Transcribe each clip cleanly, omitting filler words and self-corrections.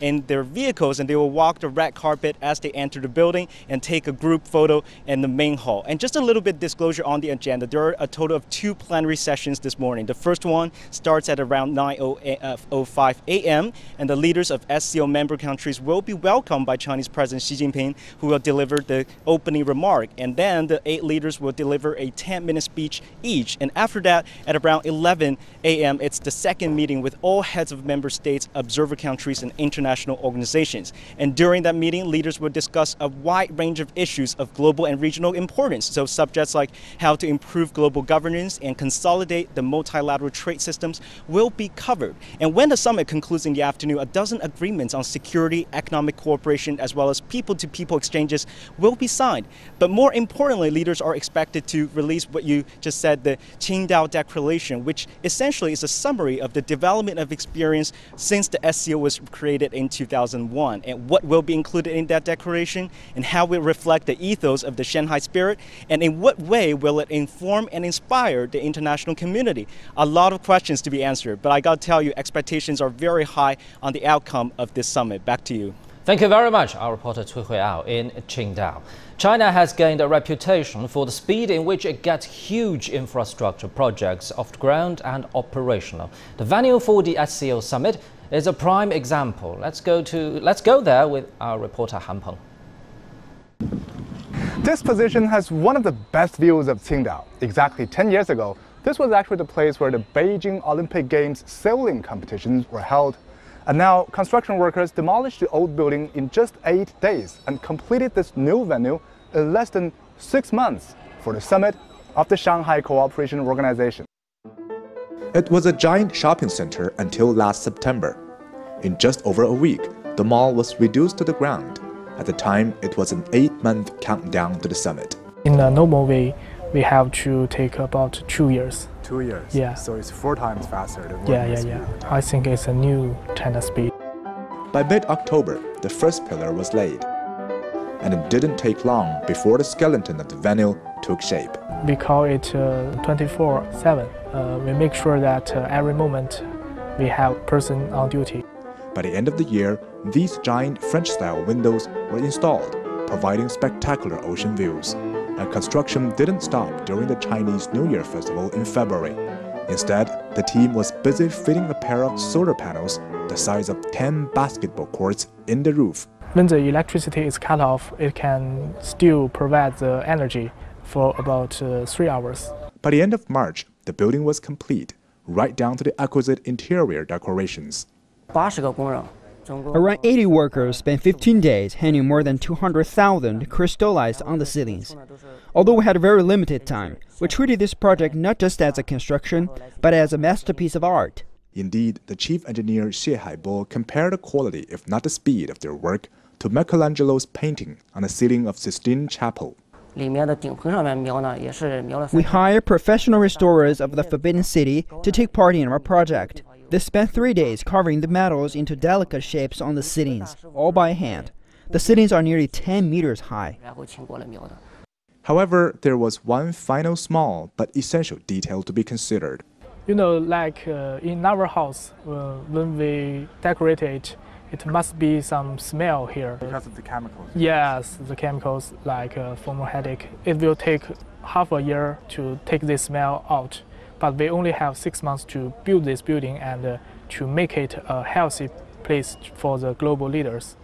in their vehicles, and they will walk the red carpet as they enter the building and take a group photo in the main hall. And just a little bit disclosure on the agenda. There are a total of 2 plenary sessions this morning. The first one starts at around 9:05 a.m. and the leaders of SCO member countries will be welcomed by Chinese President Xi Jinping, who will deliver the opening remark. And then the 8 leaders will deliver a 10-minute speech each. And after that, at around 11 a.m., it's the second meeting with all heads of member states, observer countries, and international organizations. And during that meeting, leaders will discuss a wide range of issues of global and regional importance. So subjects like how to improve global governance and consolidate the multilateral trade systems will be covered. And when the summit concludes in the afternoon, a dozen agreements on security, economic cooperation, as well as people-to-people exchanges will be signed. But more importantly, leaders are expected to release what you just said, the Qingdao Declaration, which essentially is a summary of the development of experience since the SCO was created in 2001, and what will be included in that declaration, and how it will reflect the ethos of the Shanghai spirit, and in what way will it inform and inspire the international community. A lot of questions to be answered, but I gotta tell you, expectations are very high on the outcome of this summit. Back to you. Thank you very much, our reporter Cui Huiao in Qingdao. China has gained a reputation for the speed in which it gets huge infrastructure projects off the ground and operational. The venue for the SCO Summit is a prime example. Let's go there with our reporter Han Peng. This position has one of the best views of Qingdao. Exactly 10 years ago, this was actually the place where the Beijing Olympic Games sailing competitions were held. And now, construction workers demolished the old building in just 8 days and completed this new venue in less than 6 months for the summit of the Shanghai Cooperation Organization. It was a giant shopping center until last September. In just over a week, the mall was reduced to the ground. At the time, it was an 8-month countdown to the summit. In a normal way, we have to take about 2 years. 2 years? Yeah. So it's 4 times faster than Yeah. I think it's a new China speed. By mid-October, the first pillar was laid. And it didn't take long before the skeleton of the venue took shape. We call it 24/7. We make sure that every moment we have person on duty. By the end of the year, these giant French-style windows were installed, providing spectacular ocean views. And construction didn't stop during the Chinese New Year festival in February. Instead, the team was busy fitting a pair of solar panels the size of 10 basketball courts in the roof. When the electricity is cut off, it can still provide the energy for about 3 hours. By the end of March, the building was complete, right down to the exquisite interior decorations. Around 80 workers spent 15 days hanging more than 200,000 crystallized on the ceilings. Although we had a very limited time, we treated this project not just as a construction, but as a masterpiece of art. Indeed, the chief engineer Xie Haibo compared the quality, if not the speed, of their work to Michelangelo's painting on the ceiling of Sistine Chapel. We hire professional restorers of the Forbidden City to take part in our project. They spent 3 days carving the metals into delicate shapes on the ceilings, all by hand. The ceilings are nearly 10 meters high. However, there was one final small but essential detail to be considered. You know, like in our house, when we decorate it, it must be some smell here. Because of the chemicals? Yes, the chemicals like formaldehyde. It will take half a year to take this smell out. But we only have 6 months to build this building and to make it a healthy place for the global leaders.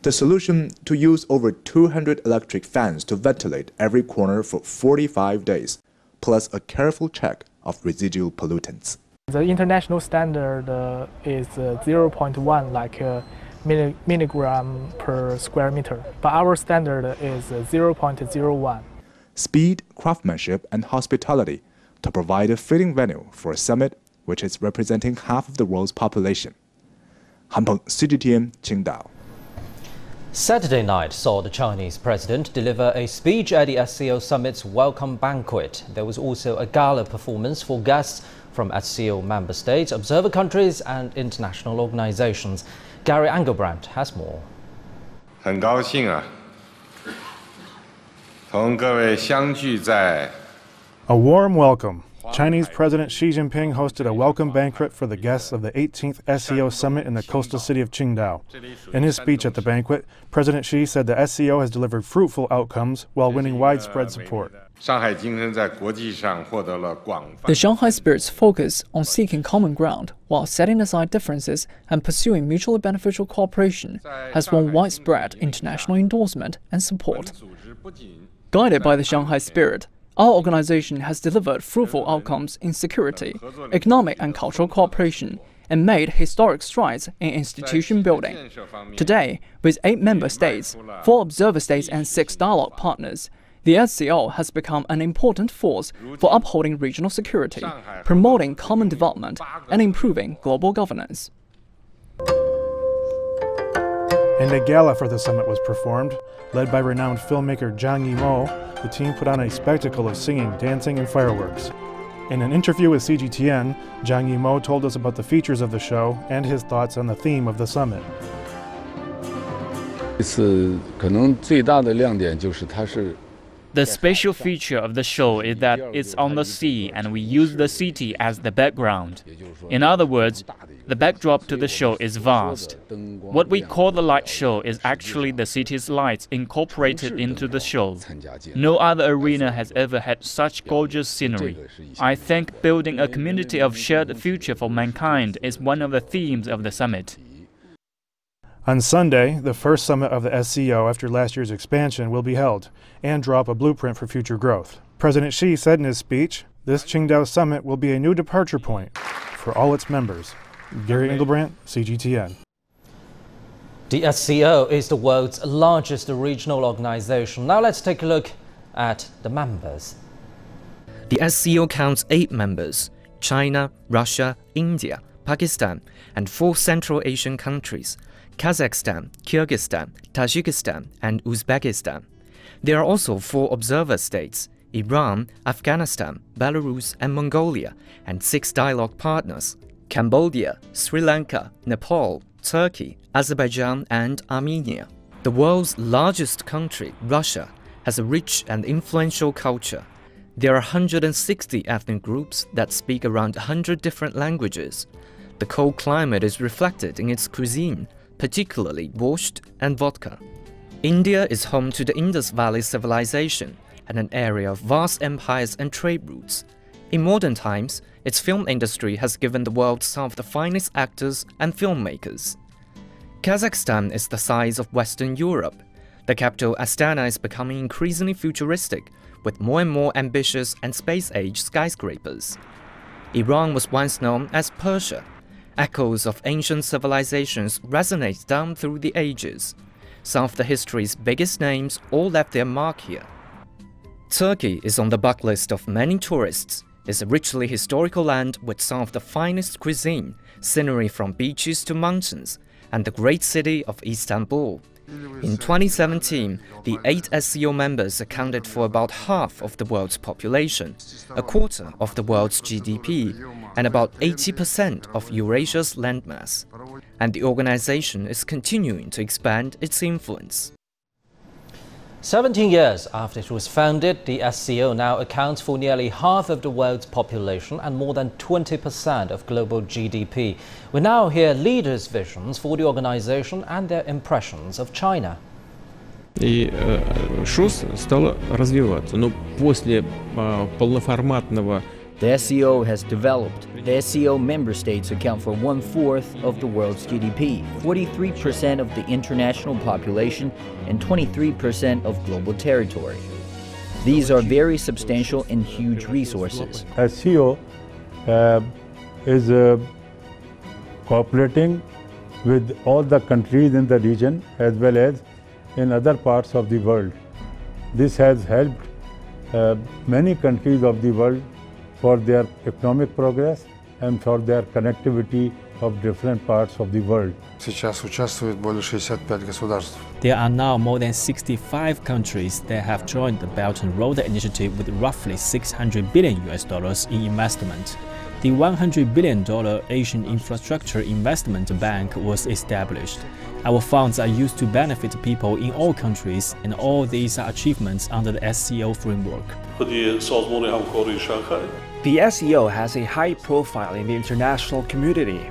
The solution: to use over 200 electric fans to ventilate every corner for 45 days, plus a careful check of residual pollutants. The international standard is 0.1 milligram per square meter, but our standard is 0.01. Speed, craftsmanship, and hospitality to provide a fitting venue for a summit which is representing half of the world's population. Han Peng, CGTN, Qingdao. Saturday night saw the Chinese president deliver a speech at the SCO Summit's welcome banquet. There was also a gala performance for guests from SCO member states, observer countries and international organizations. Gary Engelbrandt has more. 很高兴啊，同各位相聚在 A warm welcome Chinese President Xi Jinping hosted a welcome banquet for the guests of the 18th SCO Summit in the coastal city of Qingdao. In his speech at the banquet, President Xi said the SCO has delivered fruitful outcomes while winning widespread support. The Shanghai spirit's focus on seeking common ground while setting aside differences and pursuing mutually beneficial cooperation has won widespread international endorsement and support. Guided by the Shanghai spirit, our organization has delivered fruitful outcomes in security, economic and cultural cooperation, and made historic strides in institution building. Today, with 8 member states, 4 observer states and 6 dialogue partners, the SCO has become an important force for upholding regional security, promoting common development, and improving global governance. And a gala for the summit was performed. Led by renowned filmmaker Zhang Yimou, the team put on a spectacle of singing, dancing, and fireworks. In an interview with CGTN, Zhang Yimou told us about the features of the show and his thoughts on the theme of the summit. 可能最大的亮点就是它是 The special feature of the show is that it's on the sea and we use the city as the background. In other words, the backdrop to the show is vast. What we call the light show is actually the city's lights incorporated into the show. No other arena has ever had such gorgeous scenery. I think building a community of shared future for mankind is one of the themes of the summit. On Sunday, the first summit of the SCO after last year's expansion will be held and draw up a blueprint for future growth. President Xi said in his speech, this Qingdao summit will be a new departure point for all its members. Gary Engelbrandt, CGTN. The SCO is the world's largest regional organization. Now let's take a look at the members. The SCO counts 8 members: China, Russia, India, Pakistan, and 4 Central Asian countries: Kazakhstan, Kyrgyzstan, Tajikistan, and Uzbekistan. There are also 4 observer states: Iran, Afghanistan, Belarus, and Mongolia, and 6 dialogue partners: Cambodia, Sri Lanka, Nepal, Turkey, Azerbaijan, and Armenia. The world's largest country, Russia, has a rich and influential culture. There are 160 ethnic groups that speak around 100 different languages. The cold climate is reflected in its cuisine, particularly borscht and vodka. India is home to the Indus Valley civilization and an area of vast empires and trade routes. In modern times, its film industry has given the world some of the finest actors and filmmakers. Kazakhstan is the size of Western Europe. The capital Astana is becoming increasingly futuristic, with more and more ambitious and space-age skyscrapers. Iran was once known as Persia. Echoes of ancient civilizations resonate down through the ages. Some of the history's biggest names all left their mark here. Turkey is on the bucket list of many tourists. It's a richly historical land with some of the finest cuisine, scenery from beaches to mountains, and the great city of Istanbul. In 2017, the 8 SCO members accounted for about half of the world's population, a quarter of the world's GDP, and about 80% of Eurasia's landmass. And the organization is continuing to expand its influence. 17 years after it was founded, the SCO now accounts for nearly half of the world's population and more than 20% of global GDP. We now hear leaders' visions for the organization and their impressions of China. И ШОС стала развиваться, но после полноформатного The SCO has developed. The SCO member states account for 1/4 of the world's GDP, 43% of the international population, and 23% of global territory. These are very substantial and huge resources. SCO is cooperating with all the countries in the region as well as in other parts of the world. This has helped many countries of the world for their economic progress and for their connectivity of different parts of the world. Сейчас участвует более 65 государств. There are now more than 65 countries that have joined the Belt and Road Initiative with roughly $600 billion in investment. The $100 billion Asian Infrastructure Investment Bank was established. Our funds are used to benefit people in all countries, and all these are achievements under the SCO framework. The SCO has a high profile in the international community.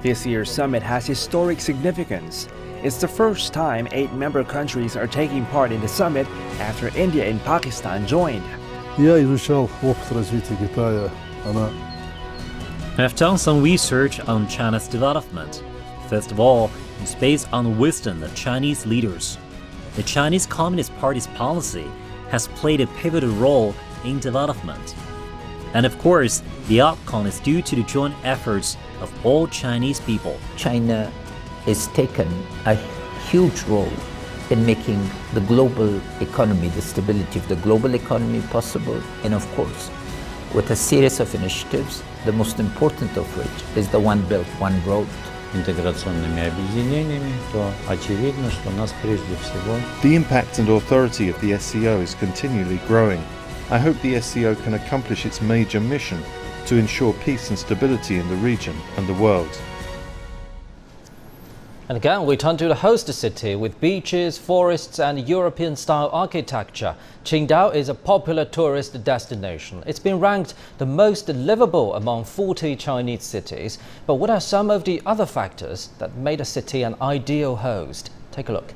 This year's summit has historic significance. It's the first time 8 member countries are taking part in the summit after India and Pakistan joined. I've done some research on China's development. First of all, it's based on the wisdom of Chinese leaders. The Chinese Communist Party's policy has played a pivotal role in development. And of course, the outcome is due to the joint efforts of all Chinese people. China has taken a huge role in making the global economy, the stability of the global economy possible, and of course, with a series of initiatives, the most important of which is the One Belt, One Road. Интеграционными объединениями, то очевидно, что нас прежде всего. The impact and authority of the SCO is continually growing. I hope the SCO can accomplish its major mission to ensure peace and stability in the region and the world. And again, we turn to the host city with beaches, forests and European-style architecture. Qingdao is a popular tourist destination. It's been ranked the most livable among 40 Chinese cities. But what are some of the other factors that made a city an ideal host? Take a look.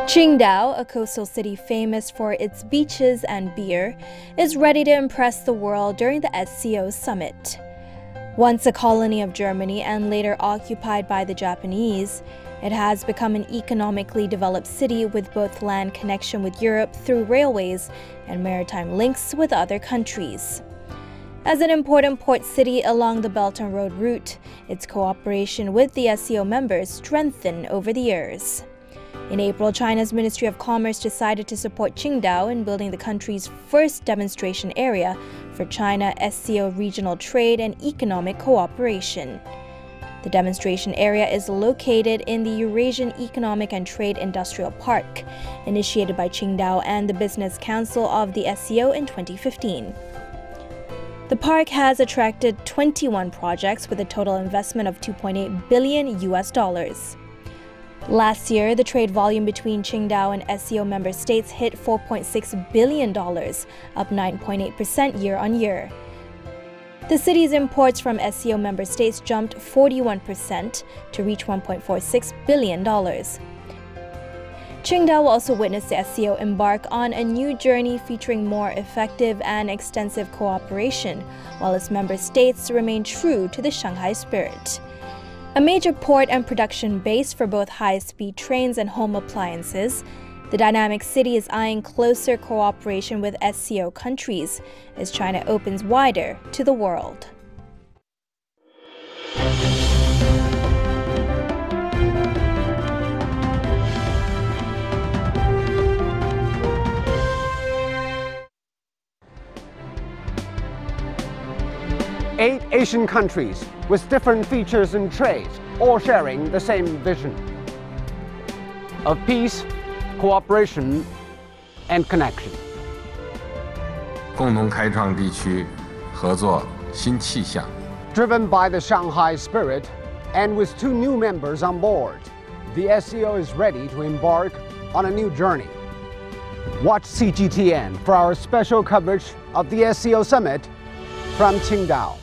Qingdao, a coastal city famous for its beaches and beer, is ready to impress the world during the SCO Summit. Once a colony of Germany and later occupied by the Japanese, it has become an economically developed city with both land connection with Europe through railways and maritime links with other countries. As an important port city along the Belt and Road route, its cooperation with the SCO members strengthened over the years. In April, China's Ministry of Commerce decided to support Qingdao in building the country's first demonstration area for China-SCO regional trade and economic cooperation. The demonstration area is located in the Eurasian Economic and Trade Industrial Park, initiated by Qingdao and the Business Council of the SCO in 2015. The park has attracted 21 projects with a total investment of $2.8 billion. Last year, the trade volume between Qingdao and SCO member states hit $4.6 billion, up 9.8% year-on-year. The city's imports from SCO member states jumped 41% to reach $1.46 billion. Qingdao will also witness the SCO embark on a new journey featuring more effective and extensive cooperation, while its member states remain true to the Shanghai spirit. A major port and production base for both high-speed trains and home appliances, the dynamic city is eyeing closer cooperation with SCO countries as China opens wider to the world. Eight Asian countries with different features and traits, all sharing the same vision of peace, cooperation, and connection. 共同开创地区合作新气象。 Driven by the Shanghai spirit, and with 2 new members on board, the SCO is ready to embark on a new journey. Watch CGTN for our special coverage of the SCO Summit from Qingdao.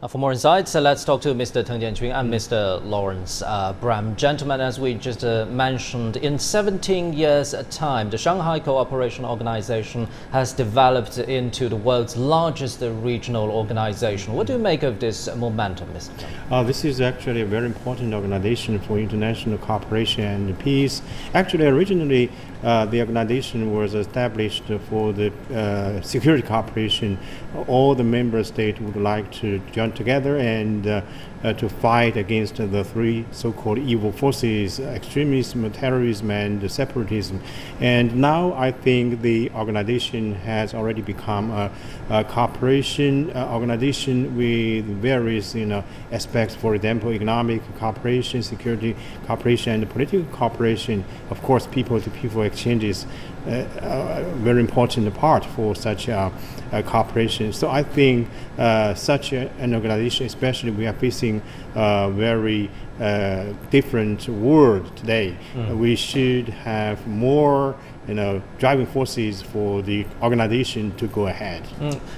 For more insights, let's talk to Mr. Teng Jianqun and Mr. Lawrence Bram. Gentlemen, as we just mentioned, in 17 years' time, the Shanghai Cooperation Organization has developed into the world's largest regional organization. What do you make of this momentum, Mr. Teng? This is actually a very important organization for international cooperation and peace. Actually, originally, the organization was established for the security cooperation. All the member states would like to join together and to fight against the three so-called evil forces: extremism, terrorism, and separatism. And now I think the organization has already become a cooperation organization with various aspects. For example, economic cooperation, security cooperation, and political cooperation. Of course, people-to-people exchanges a very important part for such cooperation. So I think such an organization, especially we are facing a very different world today, we should have more driving forces for the organization to go ahead.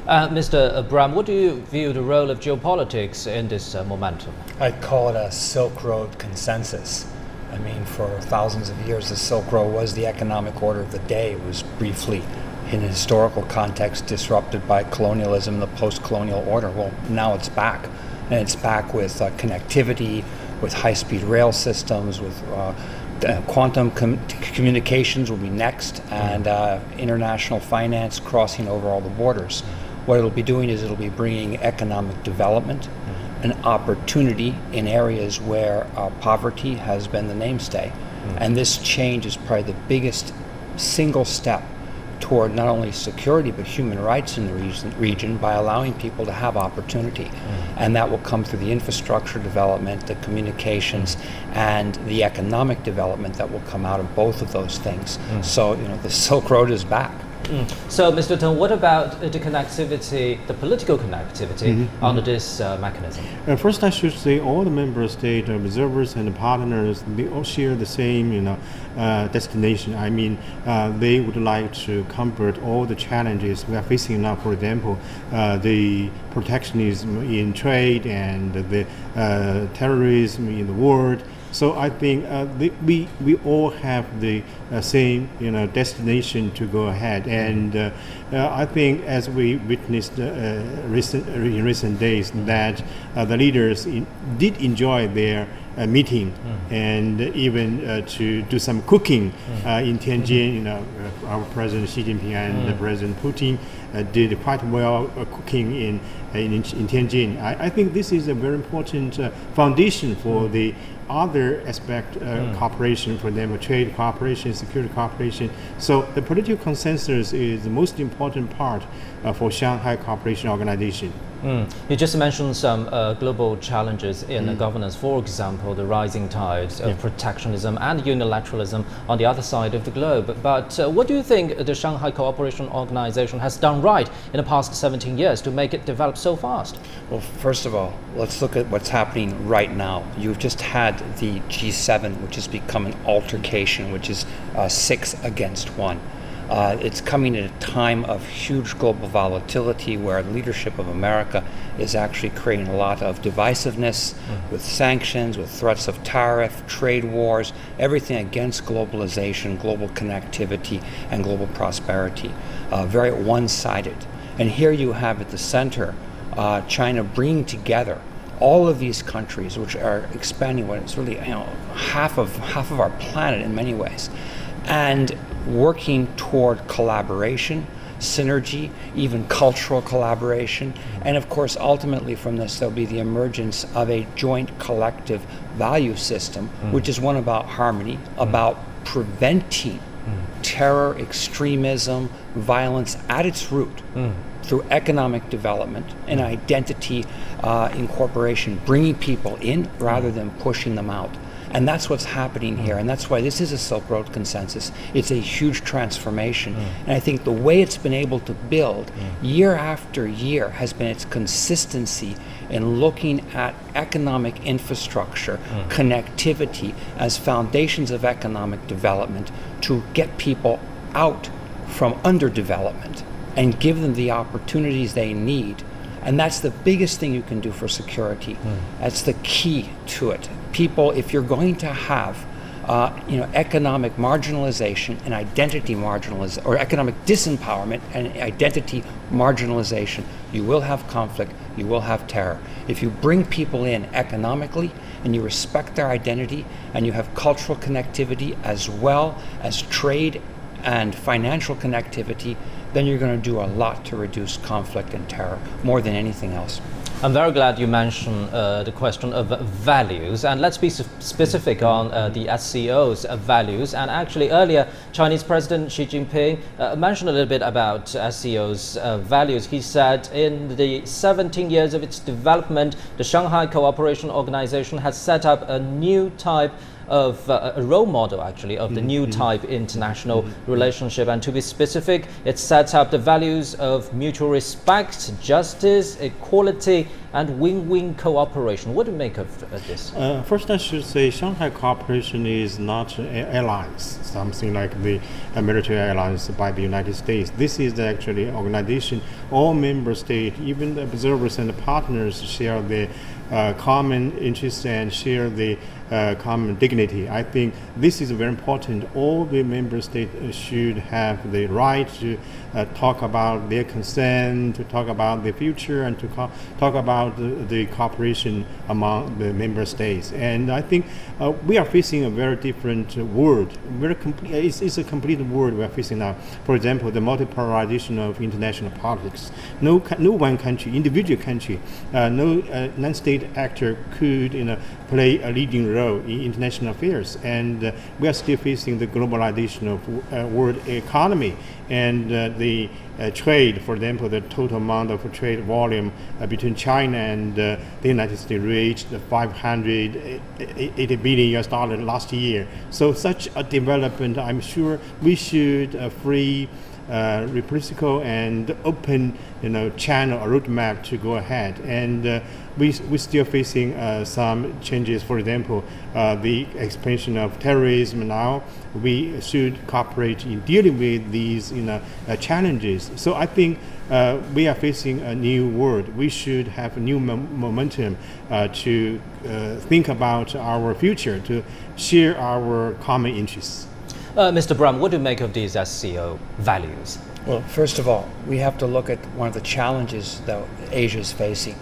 Mr. Bram, what do you view the role of geopolitics in this momentum? I'd call it a Silk Road consensus. I mean, for thousands of years, the Silk Road was the economic order of the day. It was briefly, in a historical context, disrupted by colonialism, the post-colonial order. Well, now it's back. And it's back with connectivity, with high-speed rail systems, with quantum communications will be next, and international finance crossing over all the borders. What it'll be doing is it'll be bringing economic development, an opportunity in areas where poverty has been the mainstay. And this change is probably the biggest single step toward not only security but human rights in the region by allowing people to have opportunity. And that will come through the infrastructure development, the communications, and the economic development that will come out of both of those things. So, the Silk Road is back. So, Mr. Teng, what about the connectivity, the political connectivity under this mechanism? First, I should say all the member state observers and partners, they all share the same, destination. I mean, they would like to combat all the challenges we are facing now. For example, the protectionism in trade and the terrorism in the world. So I think we all have the same destination to go ahead, and I think as we witnessed in recent days that the leaders did enjoy their meeting and even to do some cooking in Tianjin. Our President Xi Jinping and President Putin did quite well cooking in Tianjin. I think this is a very important foundation for the other aspect cooperation, for them, trade cooperation, security cooperation. So the political consensus is the most important part for Shanghai Cooperation Organization. You just mentioned some global challenges in governance, for example, the rising tides of protectionism and unilateralism on the other side of the globe. But what do you think the Shanghai Cooperation Organization has done right in the past 17 years to make it develop so fast? Well, first of all, let's look at what's happening right now. You've just had the G7, which has become an altercation, which is 6 against 1. It's coming at a time of huge global volatility where the leadership of America is actually creating a lot of divisiveness with sanctions, with threats of tariff, trade wars, everything against globalization, global connectivity, and global prosperity. Very one-sided. And here you have at the center China bringing together all of these countries, which are expanding what is really half of our planet in many ways, and working toward collaboration, synergy, even cultural collaboration. And of course, ultimately from this, there'll be the emergence of a joint collective value system, which is one about harmony, about preventing terror, extremism, violence at its root through economic development and identity incorporation, bringing people in rather than pushing them out. And that's what's happening here, and that's why this is a Silk Road consensus. It's a huge transformation, and I think the way it's been able to build year after year has been its consistency in looking at economic infrastructure, connectivity as foundations of economic development to get people out from underdevelopment and give them the opportunities they need And that's the biggest thing you can do for security. That's the key to it. People, if you're going to have economic marginalization and identity marginalization, or economic disempowerment and identity marginalization, you will have conflict, you will have terror. If you bring people in economically and you respect their identity and you have cultural connectivity as well as trade and financial connectivity, then you're going to do a lot to reduce conflict and terror, more than anything else. I'm very glad you mentioned the question of values, and let's be specific on the SCO's values. And actually earlier, Chinese President Xi Jinping mentioned a little bit about SCO's values. He said in the 17 years of its development, the Shanghai Cooperation Organization has set up a new type of a role model, actually, of the new type international relationship. And to be specific, it sets up the values of mutual respect, justice, equality, and win-win cooperation. What do you make of this? First, I should say Shanghai Cooperation is not an alliance, something like the military alliance by the United States. This is actually an organization. All member states, even the observers and the partners, share the common interests and share the common dignity. I think this is very important. All the member states should have the right to talk about their concern, to talk about the future, and to talk about the cooperation among the member states. And I think we are facing a very different world. It's a complete world we are facing now. For example, the multipolarization of international politics. No one country, individual country, no non-state actor could play a leading role in international affairs, and we are still facing the globalization of world economy and the trade. For example, the total amount of trade volume between China and the United States reached $580 billion last year. So such a development, I'm sure we should free reciprocal and open channel, a roadmap to go ahead. And we're still facing some changes. For example, the expansion of terrorism. Now we should cooperate in dealing with these challenges. So I think we are facing a new world. We should have a new momentum to think about our future, to share our common interests. Mr. Brown, what do you make of these SCO values? Well, first of all, we have to look at one of the challenges that Asia is facing,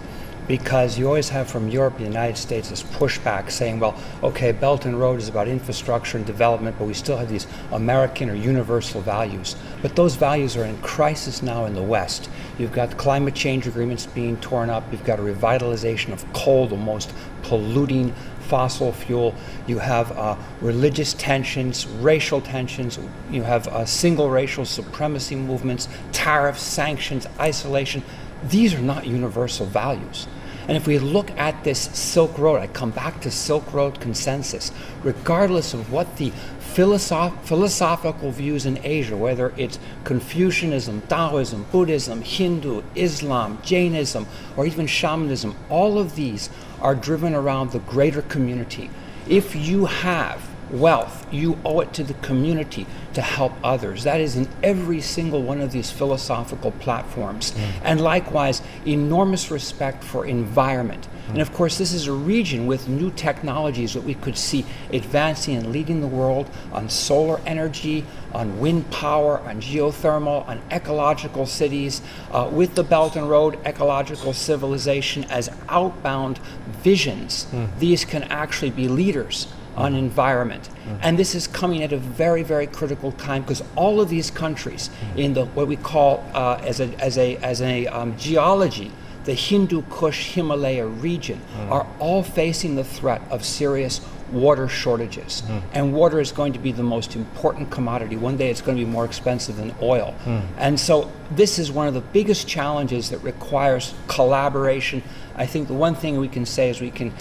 because you always have from Europe and the United States this pushback saying, well, okay, Belt and Road is about infrastructure and development, but we still have these American or universal values. But those values are in crisis now in the West. You've got climate change agreements being torn up. You've got a revitalization of coal, the most polluting fossil fuel. You have religious tensions, racial tensions. You have single racial supremacy movements, tariffs, sanctions, isolation. These are not universal values. And if we look at this Silk Road, I come back to Silk Road consensus, regardless of what the philosophical views in Asia, whether it's Confucianism, Taoism, Buddhism, Hindu, Islam, Jainism, or even shamanism, all of these are driven around the greater community. If you have wealth, you owe it to the community to help others. That is in every single one of these philosophical platforms. And likewise, enormous respect for environment. And of course, this is a region with new technologies that we could see advancing and leading the world on solar energy, on wind power, on geothermal, on ecological cities, with the Belt and Road ecological civilization as outbound visions. These can actually be leaders on environment. And this is coming at a very, very critical time, because all of these countries in the what we call as a geology, the Hindu Kush Himalaya region, are all facing the threat of serious water shortages. And water is going to be the most important commodity. One day it's going to be more expensive than oil. And so this is one of the biggest challenges that requires collaboration. I think the one thing we can say is we can,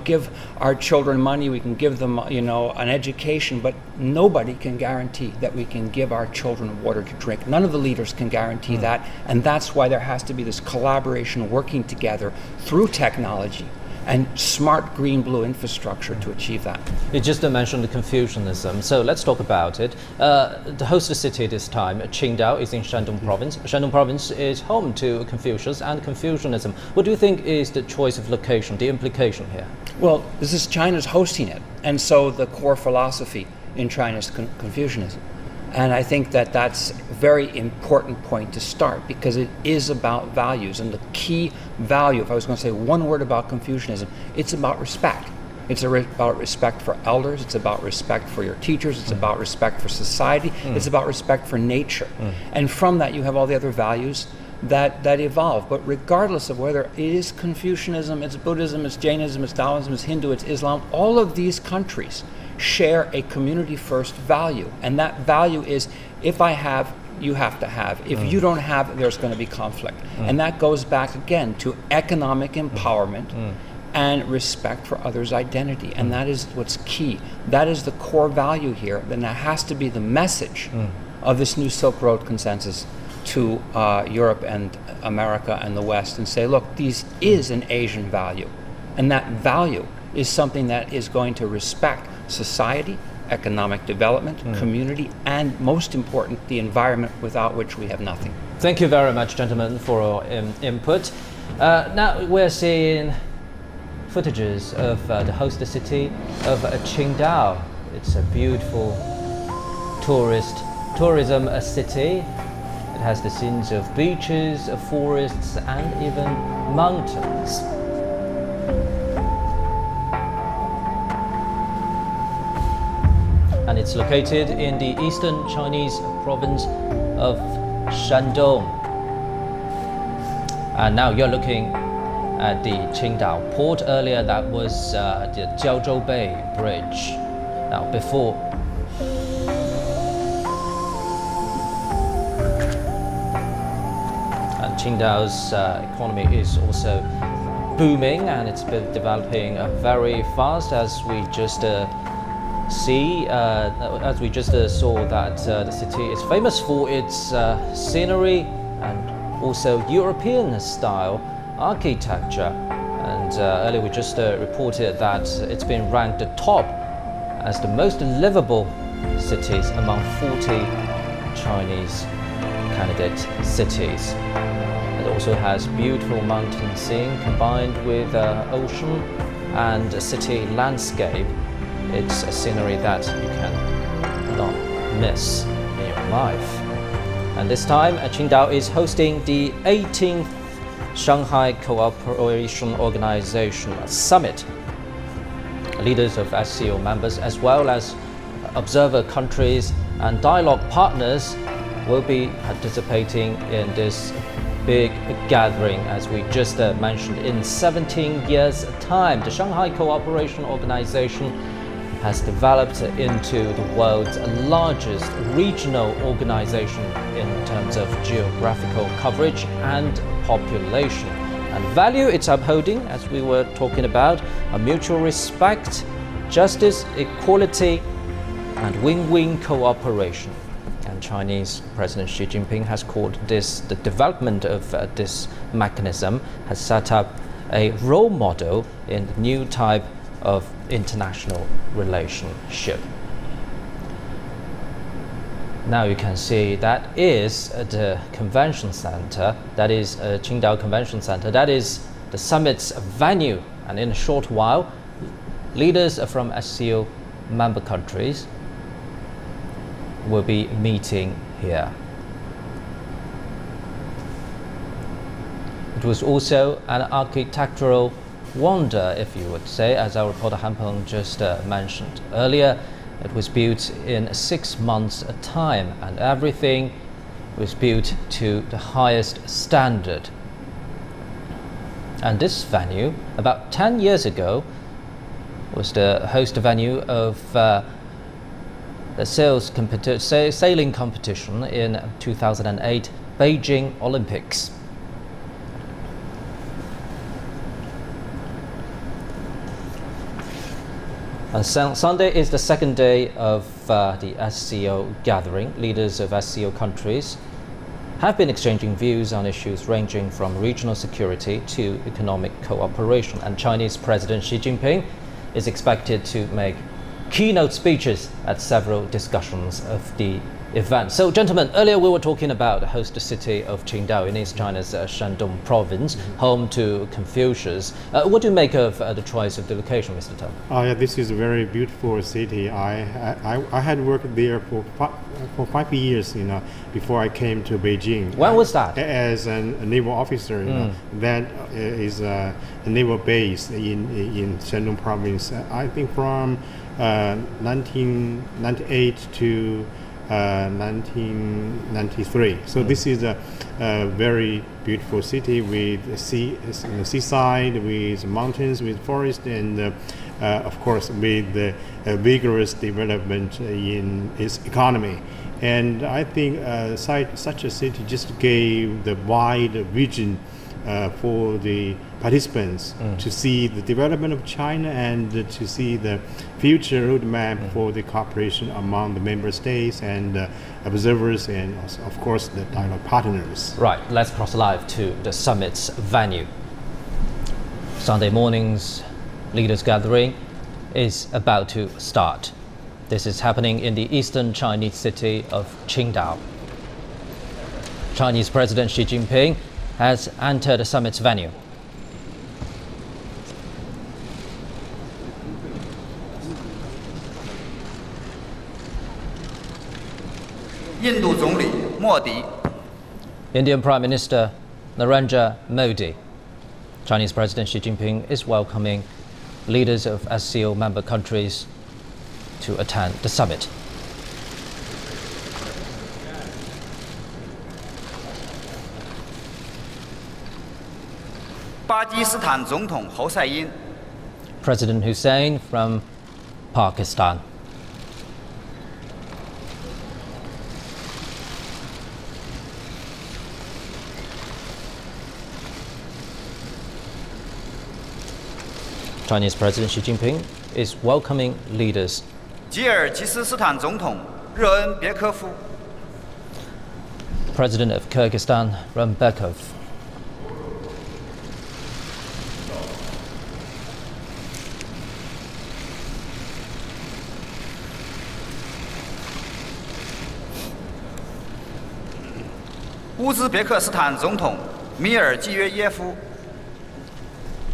give our children money, we can give them, an education, but nobody can guarantee that we can give our children water to drink. None of the leaders can guarantee that, and that's why there has to be this collaboration, working together through technology, and smart green-blue infrastructure to achieve that. You just mentioned Confucianism, so let's talk about it. The host city this time, Qingdao, is in Shandong province. Shandong province is home to Confucius and Confucianism. What do you think is the choice of location, the implication here? Well, this is China's hosting it, and so the core philosophy in China is Confucianism. And I think that that's a very important point to start, because it is about values. And the key value, if I was going to say one word about Confucianism, it's about respect. It's about respect for elders, it's about respect for your teachers, it's about respect for society, it's about respect for nature. And from that you have all the other values that evolve. But regardless of whether it is Confucianism, it's Buddhism, it's Jainism, it's Taoism, it's Hindu, it's Islam, all of these countries share a community-first value. And that value is, if I have, you have to have. If you don't have, there's going to be conflict. And that goes back again to economic empowerment and respect for others' identity. And that is what's key. That is the core value here. Then that has to be the message of this new Silk Road consensus to Europe and America and the West, and say, look, this is an Asian value. And that value is something that is going to respect society, economic development, community, and most important, the environment, without which we have nothing. Thank you very much, gentlemen, for your input. Now we're seeing footages of the host city of Qingdao. It's a beautiful tourism city. It has the scenes of beaches, forests, and even mountains. And it's located in the eastern Chinese province of Shandong. And now you're looking at the Qingdao port. Earlier that was the Jiaozhou Bay Bridge. Now before and Qingdao's economy is also booming, and it's been developing very fast, as we just saw that the city is famous for its scenery and also European style architecture. And earlier we just reported that it's been ranked top as the most livable cities among 40 Chinese candidate cities. It also has beautiful mountain scene combined with ocean and a city landscape. It's a scenery that you cannot miss in your life. And this time, Qingdao is hosting the 18th Shanghai Cooperation Organization Summit. Leaders of SCO members, as well as observer countries and dialogue partners, will be participating in this big gathering. As we just mentioned, in 17 years' time, the Shanghai Cooperation Organization has developed into the world's largest regional organization in terms of geographical coverage and population. And value it's upholding, as we were talking about, a mutual respect, justice, equality, and win-win cooperation. And Chinese President Xi Jinping has called this the development of this mechanism, has set up a role model in the new type of international relationship. Now you can see that is the convention center, that is Qingdao Convention Center, that is the summit's venue. And in a short while, leaders from SCO member countries will be meeting here. It was also an architectural wonder, if you would say, as our reporter Han Peng just mentioned earlier. It was built in 6 months' time, and everything was built to the highest standard. And this venue, about 10 years ago, was the host venue of the sailing competition in 2008 Beijing Olympics. And Sunday is the second day of the SCO gathering. Leaders of SCO countries have been exchanging views on issues ranging from regional security to economic cooperation. And Chinese President Xi Jinping is expected to make keynote speeches at several discussions of the event. So, gentlemen, earlier we were talking about the host city of Qingdao in East China's Shandong province, home to Confucius. What do you make of the choice of the location, Mr. Tang? Yeah, this is a very beautiful city. I had worked there for 5 years, before I came to Beijing. When was that? As a naval officer, that is a naval base in Shandong province. I think from 1998 to 1993. So this is a very beautiful city with seaside, with mountains, with forest, and of course with the vigorous development in its economy. And I think such a city just gave the wide vision for the participants to see the development of China and to see the future roadmap for the cooperation among the member states and observers and also, of course, the dialogue partners. Right, let's cross live to the summit's venue. Sunday morning's leaders gathering is about to start. This is happening in the eastern Chinese city of Qingdao. Chinese President Xi Jinping has entered the summit's venue. Indian Prime Minister Narendra Modi. Chinese President Xi Jinping is welcoming leaders of SCO member countries to attend the summit. President Hussein from Pakistan. Chinese President Xi Jinping is welcoming leaders. President of Kyrgyzstan, Rambekov.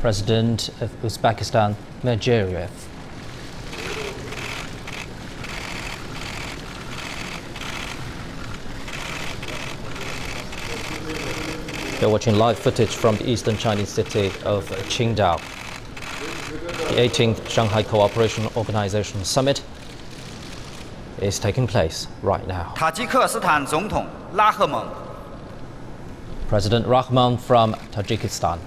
President of Uzbekistan, Mirziyoyev. You're watching live footage from the eastern Chinese city of Qingdao. The 18th Shanghai Cooperation Organization Summit is taking place right now. President Rahman from Tajikistan.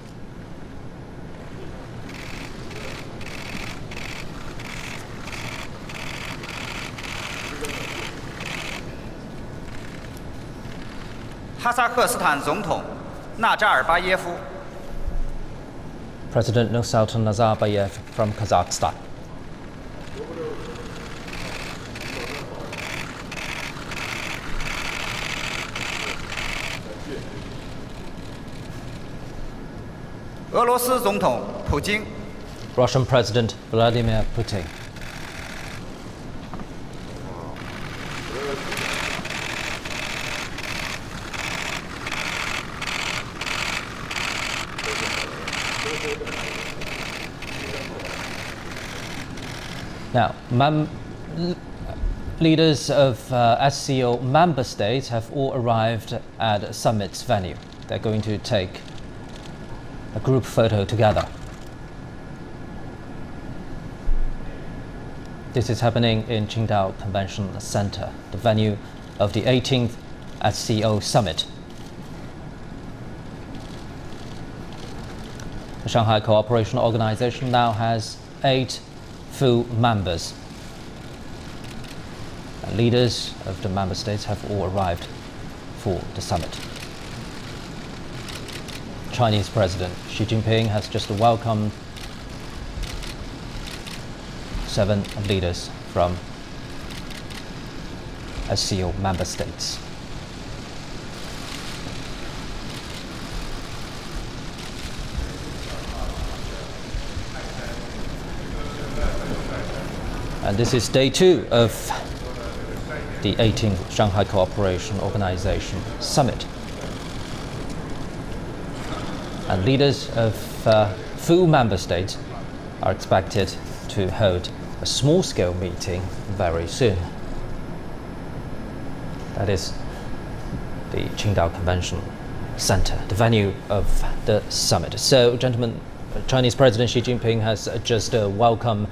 President Nursultan Nazarbayev from Kazakhstan. Russian President Vladimir Putin. Now, leaders of SCO member states have all arrived at summit's venue. They're going to take a group photo together. This is happening in Qingdao Convention Center, the venue of the 18th SCO Summit. The Shanghai Cooperation Organization now has 8 full members. And leaders of the member states have all arrived for the summit. Chinese President Xi Jinping has just welcomed 7 leaders from SCO member states. And this is day 2 of the 18th Shanghai Cooperation Organization Summit. And leaders of full member states are expected to hold a small-scale meeting very soon. That is the Qingdao Convention Center, the venue of the summit. So, gentlemen, Chinese President Xi Jinping has just welcomed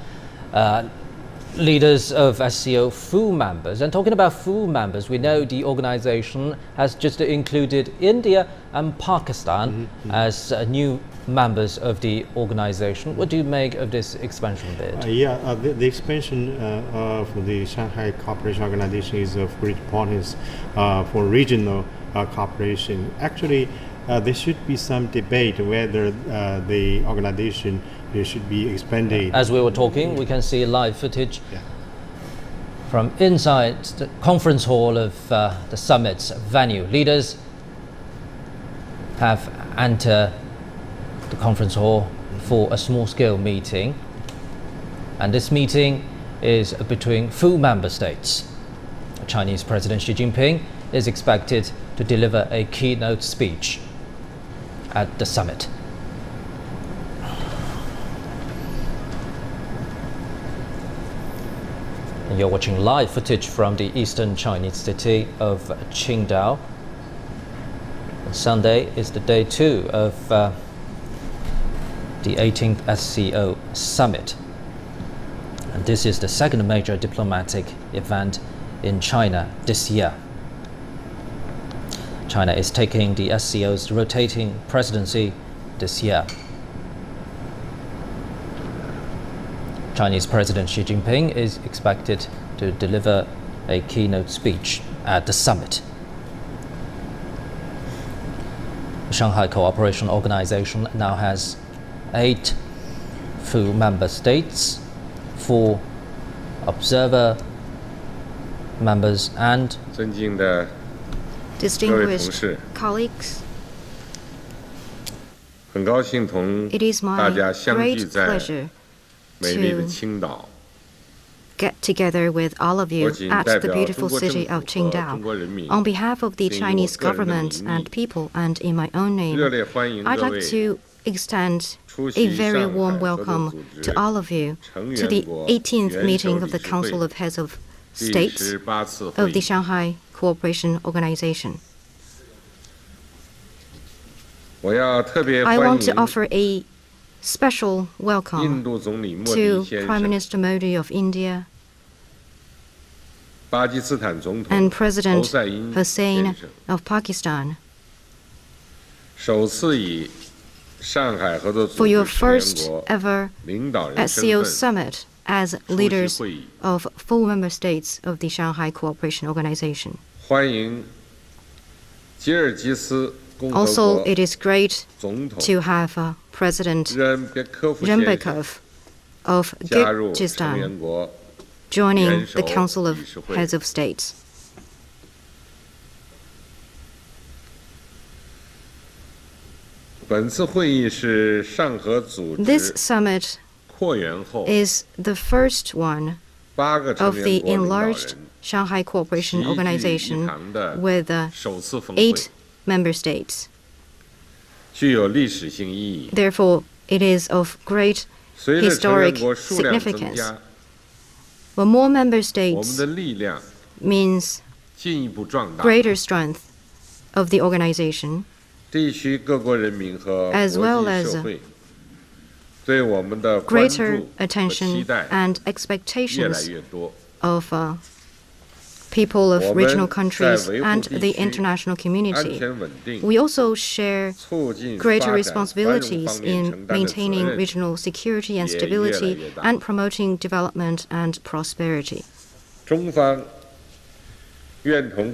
leaders of SCO full members. And talking about full members, we know the organization has just included India and Pakistan as new members of the organization. What do you make of this expansion bid? The expansion of the Shanghai Cooperation Organization is of great importance for regional cooperation. Actually, there should be some debate whether the organization should be expanded. As we were talking, we can see live footage from inside the conference hall of the summit's venue. Leaders have entered the conference hall for a small-scale meeting, and this meeting is between full member states. Chinese President Xi Jinping is expected to deliver a keynote speech at the summit. And you're watching live footage from the eastern Chinese city of Qingdao. And Sunday is the day 2 of the 18th SCO Summit. And this is the second major diplomatic event in China this year. China is taking the SCO's rotating presidency this year. Chinese President Xi Jinping is expected to deliver a keynote speech at the summit. The Shanghai Cooperation Organization now has 8 full member states, 4 observer members, and distinguished colleagues, it is my great pleasure to get together with all of you at the beautiful city of Qingdao. On behalf of the Chinese government and people, and in my own name, I'd like to extend a very warm welcome to all of you to the 18th meeting of the Council of Heads of States of the Shanghai Cooperation Organization. I want to offer a special welcome to Prime Minister Modi of India and President Hussein of Pakistan for your first ever SCO Summit as leaders of full member states of the Shanghai Cooperation Organization. Also, it is great to have President Rembekov of Kyrgyzstan joining the Council of Heads of States. This summit is the first one of the enlarged Shanghai Cooperation Organization with 8 member states. Therefore, it is of great historic significance. When more member states means greater strength of the organization, as well as greater attention and expectations of people of regional countries and the international community. We also share greater responsibilities in maintaining regional security and stability and promoting development and prosperity.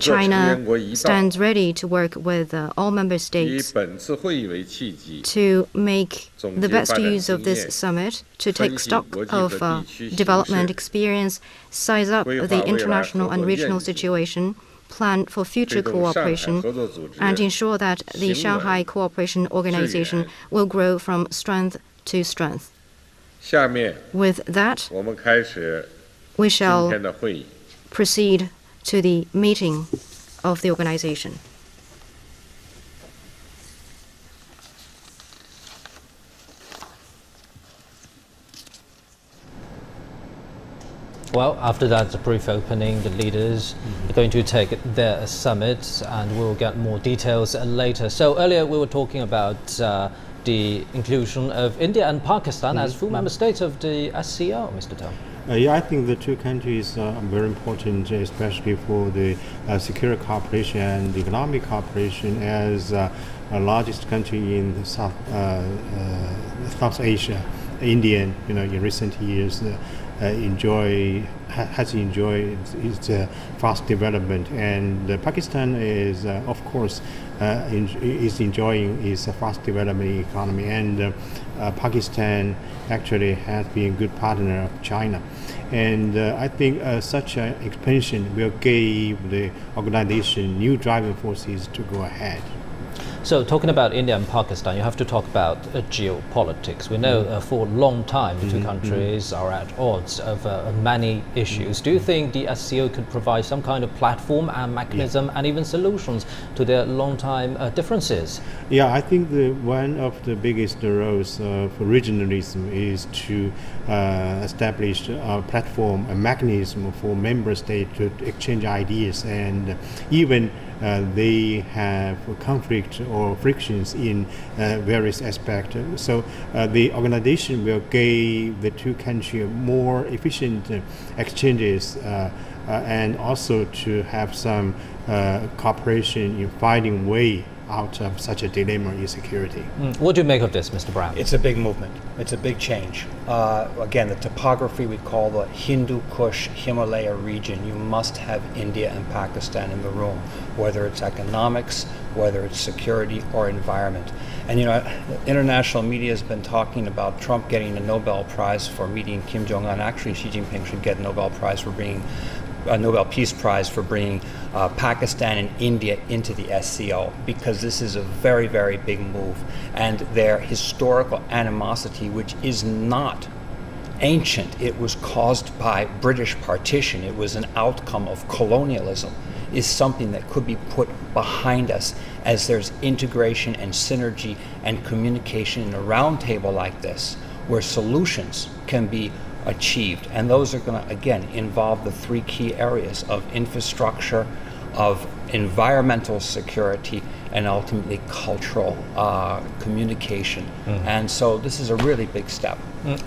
China stands ready to work with all member states to make the best use of this summit, to take stock of development experience, size up the international and regional situation, plan for future cooperation, and ensure that the Shanghai Cooperation Organization will grow from strength to strength. With that, we shall proceed to the meeting of the organization. Well, after that brief opening, the leaders are going to take their summit, and we'll get more details later. So earlier we were talking about the inclusion of India and Pakistan as full member states of the SCO, Mr. Tong. Yeah, I think the two countries are very important, especially for the security cooperation and economic cooperation. As the largest country in the South Asia, India, in recent years has enjoyed its fast development, and Pakistan is, of course, is enjoying its fast developing economy, and Pakistan actually has been a good partner of China. And I think such an expansion will give the organization new driving forces to go ahead. So talking about India and Pakistan, you have to talk about geopolitics. We know for a long time the two countries are at odds over many issues. Do you think the SCO could provide some kind of platform and mechanism and even solutions to their long-time differences? Yeah, I think one of the biggest roles for regionalism is to establish a platform, a mechanism for member states to exchange ideas, and even they have conflict or frictions in various aspects. So the organization will give the two countries more efficient exchanges and also to have some cooperation in finding way out of such a dilemma in security. What do you make of this, Mr. Brown? It's a big movement. It's a big change. Again, the topography we call the Hindu Kush Himalaya region. You must have India and Pakistan in the room, whether it's economics, whether it's security or environment. And international media has been talking about Trump getting a Nobel Prize for meeting Kim Jong-un. Actually, Xi Jinping should get a Nobel Prize for bringing a Nobel Peace Prize for bringing Pakistan and India into the SCO, because this is a very, very big move, and their historical animosity, which is not ancient, it was caused by British partition, it was an outcome of colonialism, is something that could be put behind us as there's integration and synergy and communication in a round table like this, where solutions can be achieved. And those are going to, again, involve the three key areas of infrastructure, of environmental security, and ultimately cultural communication. And so this is a really big step.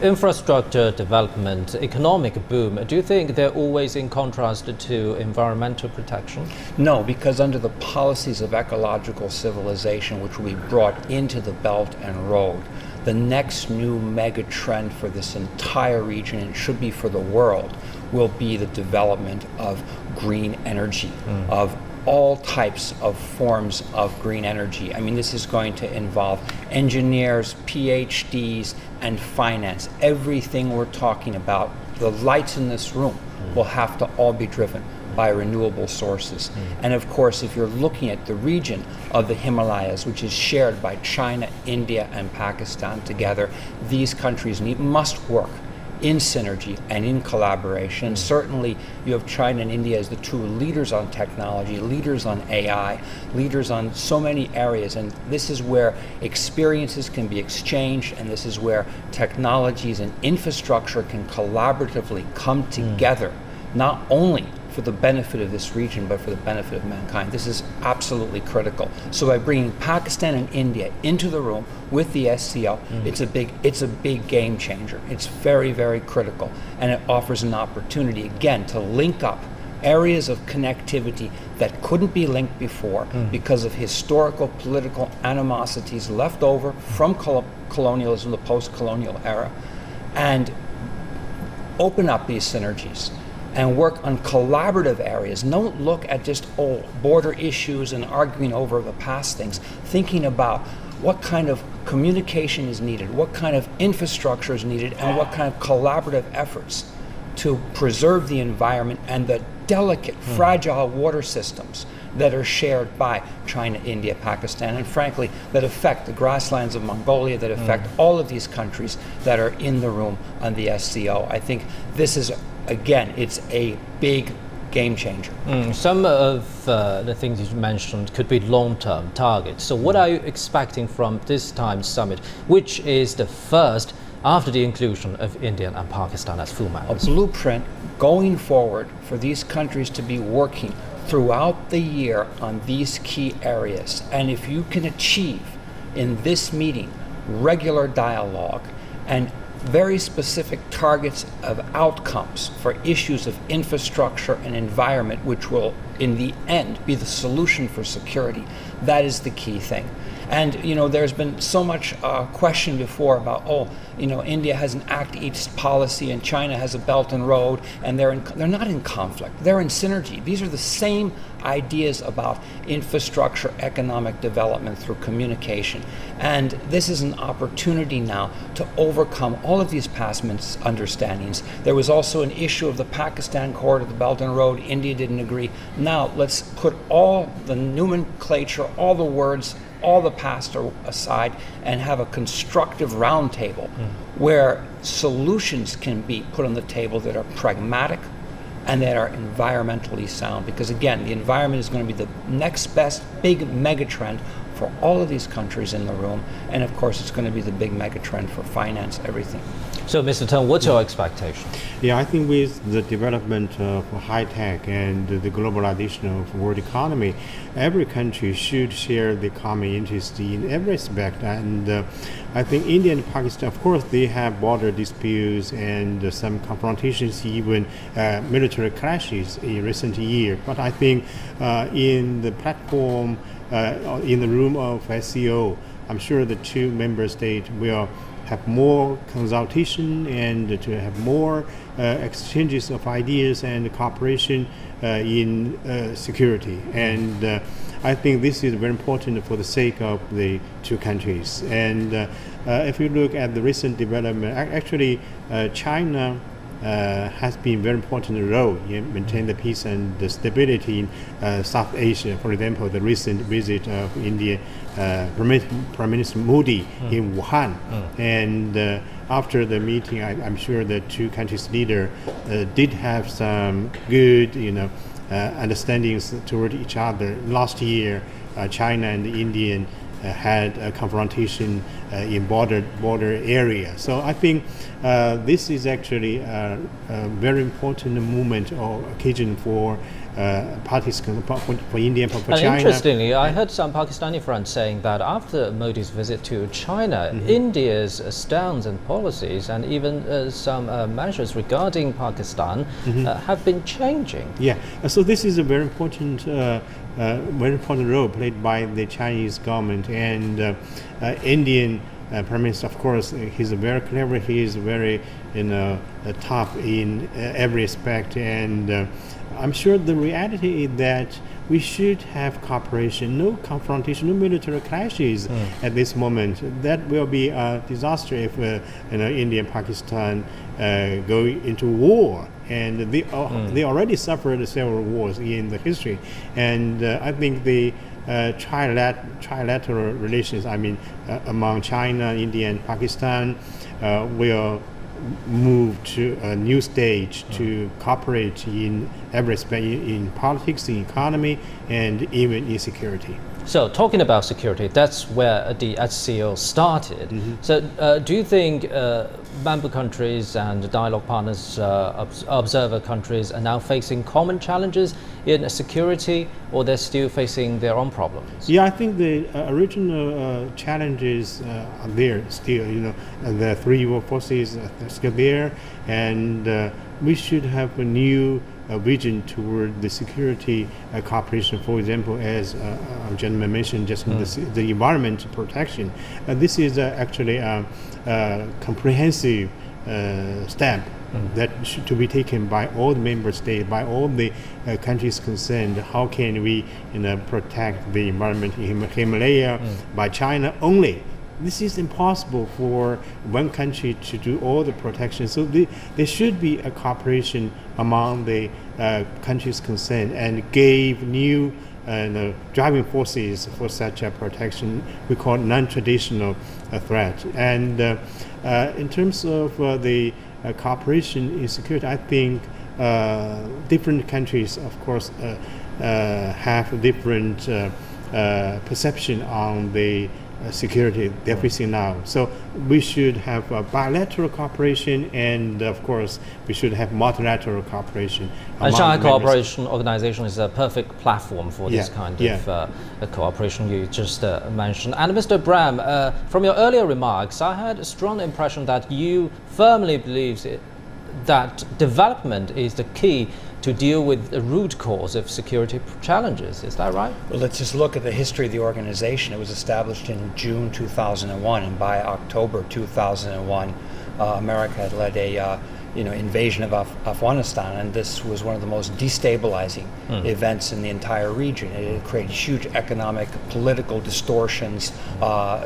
Infrastructure development, economic boom, do you think they're always in contrast to environmental protection? No, because under the policies of ecological civilization, which will be brought into the Belt and Road, the next new mega trend for this entire region, and it should be for the world, will be the development of green energy, of all types of forms of green energy. I mean, this is going to involve engineers, PhDs, and finance. Everything we're talking about, the lights in this room, will have to all be driven by renewable sources. And of course, if you're looking at the region of the Himalayas, which is shared by China, India, and Pakistan together, these countries must work in synergy and in collaboration. Certainly, you have China and India as the two leaders on technology, leaders on AI, leaders on so many areas, and this is where experiences can be exchanged, and this is where technologies and infrastructure can collaboratively come together, not only for the benefit of this region, but for the benefit of mankind. This is absolutely critical. So by bringing Pakistan and India into the room with the SCO, it's a big game changer. It's very, very critical, and it offers an opportunity again to link up areas of connectivity that couldn't be linked before because of historical political animosities left over from colonialism, the post-colonial era, and open up these synergies and work on collaborative areas. Don't look at just border issues and arguing over the past things, thinking about what kind of communication is needed, what kind of infrastructure is needed, and what kind of collaborative efforts to preserve the environment and the delicate, fragile water systems that are shared by China, India, Pakistan, and frankly, that affect the grasslands of Mongolia, that affect all of these countries that are in the room on the SCO. I think this is again, it's a big game changer. Some of the things you mentioned could be long-term targets. So what are you expecting from this time's summit, which is the first after the inclusion of India and Pakistan as full members? A blueprint going forward for these countries to be working throughout the year on these key areas. And if you can achieve in this meeting regular dialogue and very specific targets of outcomes for issues of infrastructure and environment, which will in the end be the solution for security, that is the key thing. And there's been so much question before about, India has an Act East policy and China has a Belt and Road, and they're not in conflict, they're in synergy. These are the same ideas about infrastructure, economic development through communication. And this is an opportunity now to overcome all of these past misunderstandings. There was also an issue of the Pakistan corridor, the Belt and Road. India didn't agree. Now let's put all the nomenclature, all the words, all the past aside, and have a constructive roundtable where solutions can be put on the table that are pragmatic and that are environmentally sound. Because again, the environment is going to be the next best big megatrend for all of these countries in the room, and of course it's going to be the big megatrend for finance, everything. So, Mr. Teng, what's your expectation? Yeah, I think with the development of high tech and the globalization of world economy, every country should share the common interest in every aspect. And I think India and Pakistan, of course, they have border disputes and some confrontations, even military clashes in recent years. But I think in the platform, in the room of SCO, I'm sure the two member states will have more consultation and to have more exchanges of ideas and cooperation in security. And I think this is very important for the sake of the two countries. And if you look at the recent development, actually China has been a very important role in maintaining the peace and the stability in South Asia. For example, the recent visit of India Prime Minister Modi in Wuhan. And after the meeting, I'm sure the two countries' leaders did have some good understandings toward each other. Last year, China and India had a confrontation in border area. So I think this is actually a very important moment or occasion for parties, for India and for China. Interestingly, I heard some Pakistani friends saying that after Modi's visit to China, India's stance and policies and even some measures regarding Pakistan have been changing. Yeah, so this is a very important role played by the Chinese government. And Indian Prime Minister, of course, he's very clever. He is very tough in every aspect. And I'm sure the reality is that we should have cooperation, no confrontation, no military clashes at this moment. That will be a disaster if India and Pakistan go into war. And they already suffered several wars in the history. And I think the trilateral relations, among China, India, and Pakistan will move to a new stage to cooperate in every aspect, in politics, in economy, and even in security. So talking about security, that's where the SCO started. So do you think member countries and dialogue partners, observer countries are now facing common challenges in security, or they're still facing their own problems? Yeah, I think the original challenges are there still. The three war forces are still there, and we should have a new vision toward the security cooperation. For example, as our gentleman mentioned, just the environment protection. This is actually a comprehensive step that should to be taken by all the member states, by all the countries concerned. How can we protect the environment in Himalaya by China only? This is impossible for one country to do all the protection. So there should be a cooperation among the countries concerned and gave new driving forces for such a protection. We call it non-traditional threat. And in terms of the cooperation in security, I think different countries, of course, have different perception on the security they're facing now. So we should have bilateral cooperation, and of course we should have multilateral cooperation. And Shanghai Cooperation Organization is a perfect platform for this kind of cooperation you just mentioned. And Mr. Bram, from your earlier remarks, I had a strong impression that you firmly believe that development is the key to deal with the root cause of security challenges. Is that right? Well, let's just look at the history of the organization. It was established in June 2001, and by October 2001, America had led a invasion of Afghanistan, and this was one of the most destabilizing events in the entire region. It created huge economic, political distortions,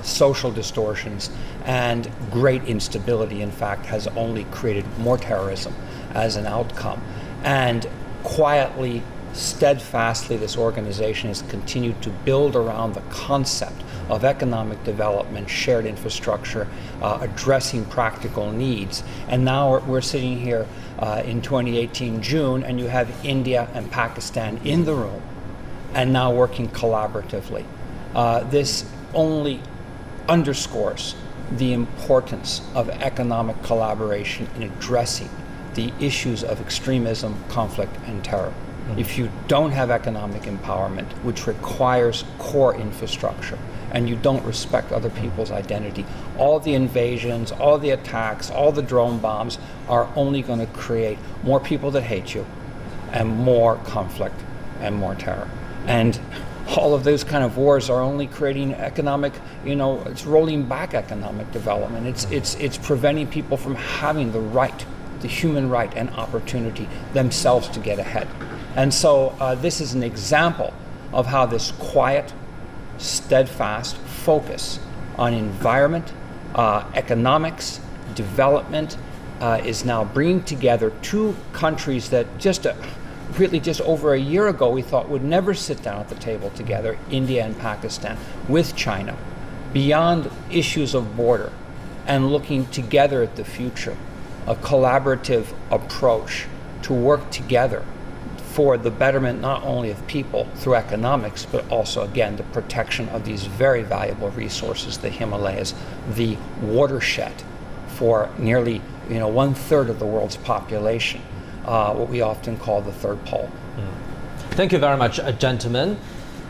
social distortions, and great instability. In fact, has only created more terrorism as an outcome. And quietly, steadfastly, this organization has continued to build around the concept of economic development, shared infrastructure, addressing practical needs. And now we're sitting here in 2018 June, and you have India and Pakistan in the room, and now working collaboratively. This only underscores the importance of economic collaboration in addressing the issues of extremism, conflict, and terror. If you don't have economic empowerment, which requires core infrastructure, and you don't respect other people's identity, all the invasions, all the attacks, all the drone bombs are only going to create more people that hate you, and more conflict, and more terror. And all of those kind of wars are only creating economic, it's rolling back economic development. It's preventing people from having the human right and opportunity themselves to get ahead. And so this is an example of how this quiet, steadfast focus on environment, economics, development is now bringing together two countries that just over a year ago we thought would never sit down at the table together, India and Pakistan, with China, beyond issues of border, and looking together at the future. A collaborative approach to work together for the betterment not only of people through economics, but also, again, the protection of these very valuable resources, the Himalayas, the watershed for nearly 1/3 of the world's population, what we often call the third pole. Thank you very much, gentlemen.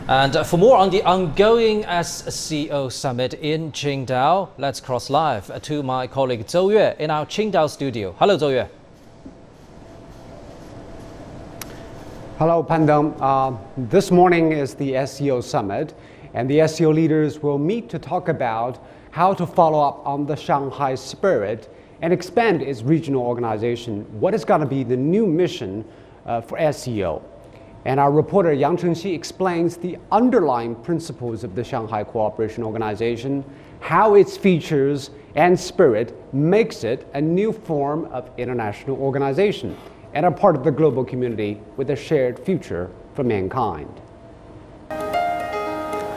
And for more on the ongoing SCO Summit in Qingdao, let's cross live to my colleague Zhou Yue in our Qingdao studio. Hello, Zhou Yue. Hello, Pandong. This morning is the SCO Summit, and the SCO leaders will meet to talk about how to follow up on the Shanghai spirit and expand its regional organization. What is going to be the new mission for SCO? And our reporter Yang Chengxi explains the underlying principles of the Shanghai Cooperation Organization, how its features and spirit makes it a new form of international organization and a part of the global community with a shared future for mankind.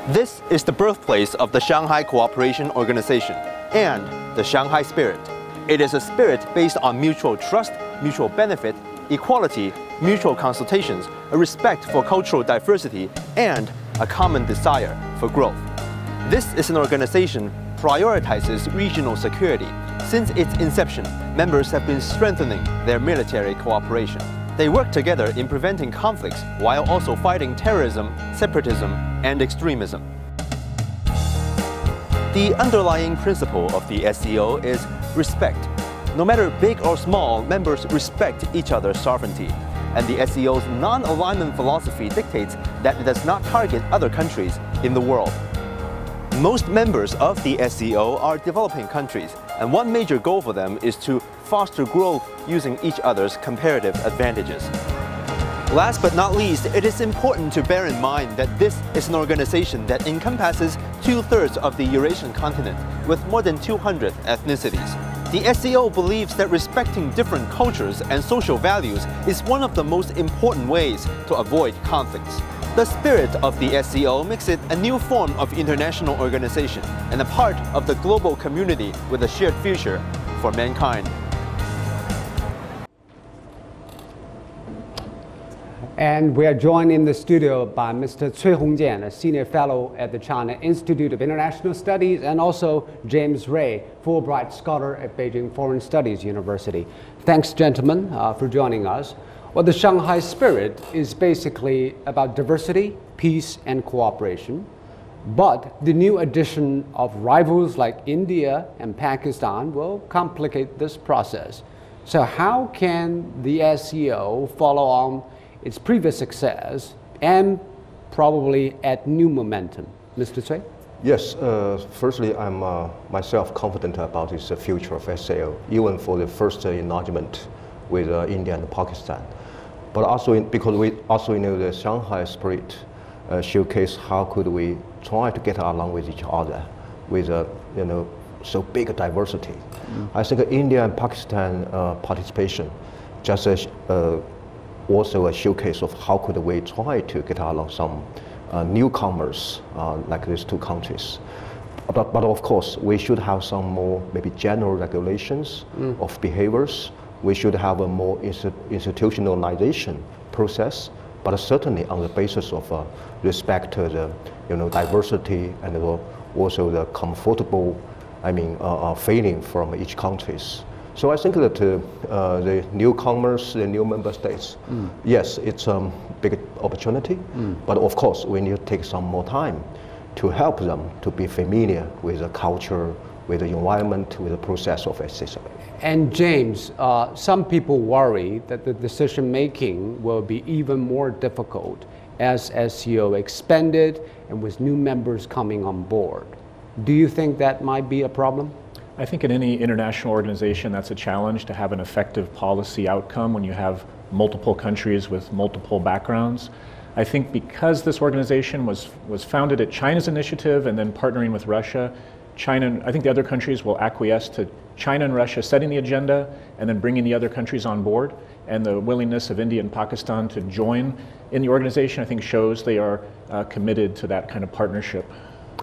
This is the birthplace of the Shanghai Cooperation Organization and the Shanghai spirit. It is a spirit based on mutual trust, mutual benefit, equality, mutual consultations, a respect for cultural diversity, and a common desire for growth. This is an organization prioritizes regional security. Since its inception, members have been strengthening their military cooperation. They work together in preventing conflicts while also fighting terrorism, separatism, and extremism. The underlying principle of the SCO is respect. No matter big or small, members respect each other's sovereignty. And the SCO's non-alignment philosophy dictates that it does not target other countries in the world. Most members of the SCO are developing countries, and one major goal for them is to foster growth using each other's comparative advantages. Last but not least, it is important to bear in mind that this is an organization that encompasses 2/3 of the Eurasian continent with more than 200 ethnicities. The SCO believes that respecting different cultures and social values is one of the most important ways to avoid conflicts. The spirit of the SCO makes it a new form of international organization and a part of the global community with a shared future for mankind. And we are joined in the studio by Mr. Cui Hongjian, a senior fellow at the China Institute of International Studies, and also James Ray, Fulbright scholar at Beijing Foreign Studies University. Thanks, gentlemen, for joining us. Well, the Shanghai Spirit is basically about diversity, peace, and cooperation. But the new addition of rivals like India and Pakistan will complicate this process. So how can the SCO follow on its previous success and probably add new momentum? Mr. Cui? Yes, firstly, I'm myself confident about this future of SCO, even for the first engagement with India and Pakistan. But also because we also know the Shanghai Spirit showcase how could we try to get along with each other with so big a diversity. I think India and Pakistan participation just also a showcase of how could we try to get along some newcomers like these two countries. But of course, we should have some more maybe general regulations of behaviors. We should have a more institutionalization process, but certainly on the basis of respect to the diversity and also the comfortable, feeling from each countries. So I think that the newcomers, the new member states, yes, it's a big opportunity, but of course we need to take some more time to help them to be familiar with the culture, with the environment, with the process of SCO. And James, some people worry that the decision making will be even more difficult as SCO expanded and with new members coming on board. Do you think that might be a problem? I think in any international organization that's a challenge to have an effective policy outcome when you have multiple countries with multiple backgrounds. I think because this organization was founded at China's initiative and then partnering with Russia, I think the other countries will acquiesce to China and Russia setting the agenda and then bringing the other countries on board. And the willingness of India and Pakistan to join in the organization, I think, shows they are committed to that kind of partnership.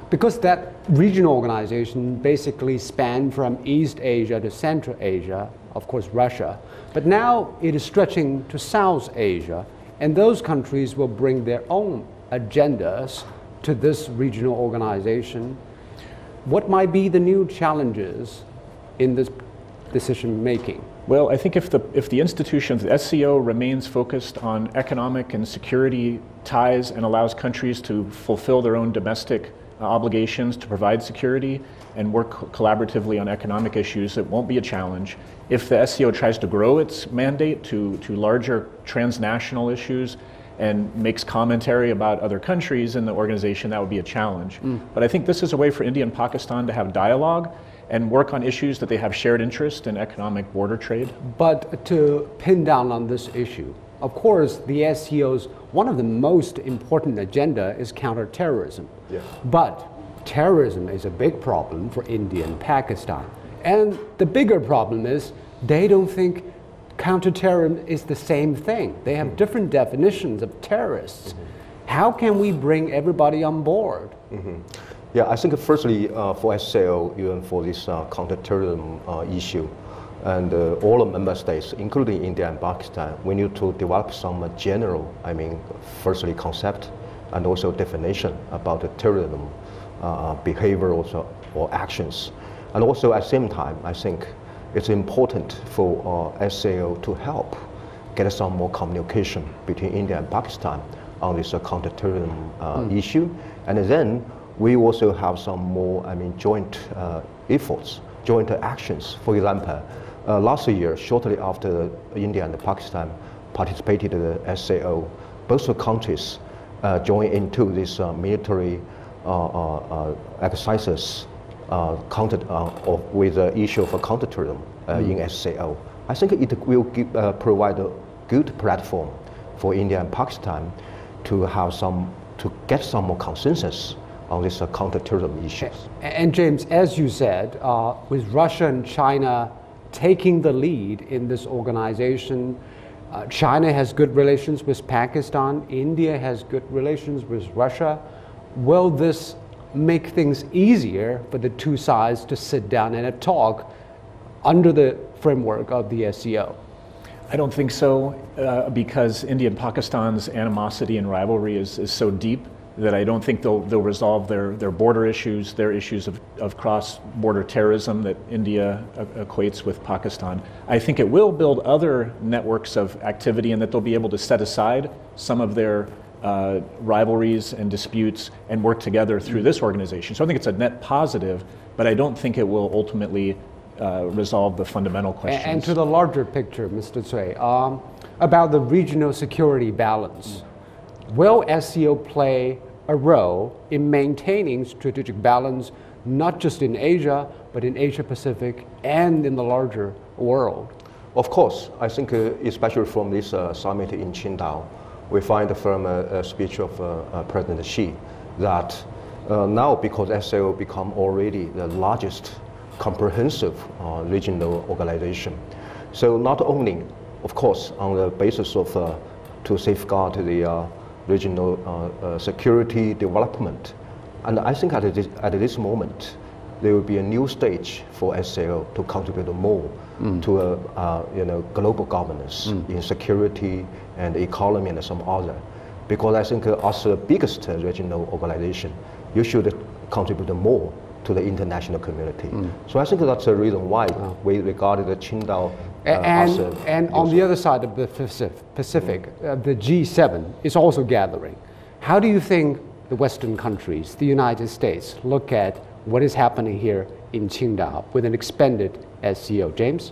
Because that regional organization basically spanned from East Asia to Central Asia, of course Russia, but now it is stretching to South Asia, and those countries will bring their own agendas to this regional organization. What might be the new challenges in this decision making? Well, I think if the institutions, the SCO remains focused on economic and security ties and allows countries to fulfill their own domestic obligations to provide security and work collaboratively on economic issues, it won't be a challenge. If the SCO tries to grow its mandate to larger transnational issues and makes commentary about other countries in the organization, that would be a challenge. But I think this is a way for India and Pakistan to have dialogue and work on issues that they have shared interest in, economic border trade. But to pin down on this issue, of course, the SCO's one of the most important agenda is counterterrorism. Yeah. But terrorism is a big problem for India and Pakistan. And the bigger problem is they don't think counterterrorism is the same thing. They have different definitions of terrorists. How can we bring everybody on board? Yeah, I think firstly for SCO, even for this counterterrorism issue, and all the member states, including India and Pakistan, we need to develop some general, firstly concept and also definition about the terrorism behavior also, or actions. And also at the same time, I think it's important for SCO to help get some more communication between India and Pakistan on this counterterrorism issue. And then we also have some more, joint efforts, joint actions. For example, last year, shortly after India and Pakistan participated in the SCO, both countries joined into this military exercises with the issue of counterterrorism in SCO. I think it will provide a good platform for India and Pakistan to get some more consensus on this counterterrorism issues. And James, as you said, with Russia and China taking the lead in this organization, China has good relations with Pakistan, India has good relations with Russia. Will this make things easier for the two sides to sit down and talk under the framework of the SCO? I don't think so, because India and Pakistan's animosity and rivalry is so deep that I don't think they'll resolve their border issues, their issues of cross-border terrorism that India equates with Pakistan. I think it will build other networks of activity and that they'll be able to set aside some of their rivalries and disputes and work together through this organization. So I think it's a net positive, but I don't think it will ultimately resolve the fundamental questions. And to the larger picture, Mr. Cui, about the regional security balance. Will SCO play a role in maintaining strategic balance, not just in Asia, but in Asia Pacific and in the larger world? Of course, I think especially from this summit in Qingdao, we find from a speech of President Xi that now because SCO become already the largest comprehensive regional organization. So not only, of course, on the basis of to safeguard the regional security development. And I think at this moment, there will be a new stage for SCO to contribute more to global governance in security and economy and some other. Because I think as the biggest regional organization, you should contribute more to the international community. So I think that's the reason why we regarded the Qingdao and on the other side of the Pacific, the G7 is also gathering. How do you think the Western countries, the United States, look at what is happening here in Qingdao with an expanded SCO? James?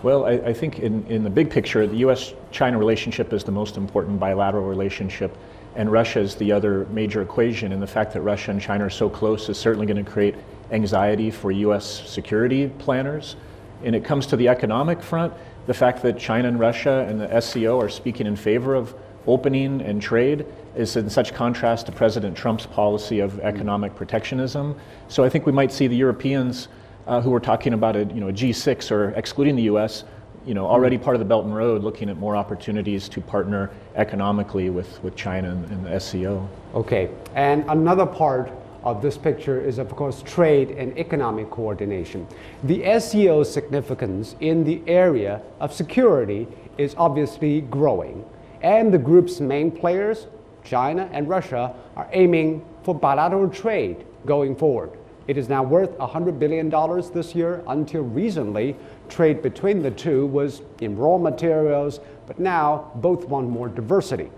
Well, I think in the big picture, the U.S.-China relationship is the most important bilateral relationship, and Russia is the other major equation, and the fact that Russia and China are so close is certainly going to create anxiety for U.S. security planners. And it comes to the economic front, the fact that China and Russia and the SCO are speaking in favor of opening and trade is in such contrast to President Trump's policy of economic protectionism. So I think we might see the Europeans who were talking about a G6 or excluding the U.S., already part of the Belt and Road, looking at more opportunities to partner economically with China and the SCO. Okay, and another part of this picture is, of course, trade and economic coordination. The SCO's significance in the area of security is obviously growing, and the group's main players, China and Russia, are aiming for bilateral trade going forward. It is now worth $100 billion this year. Until recently, trade between the two was in raw materials, but now both want more diversity.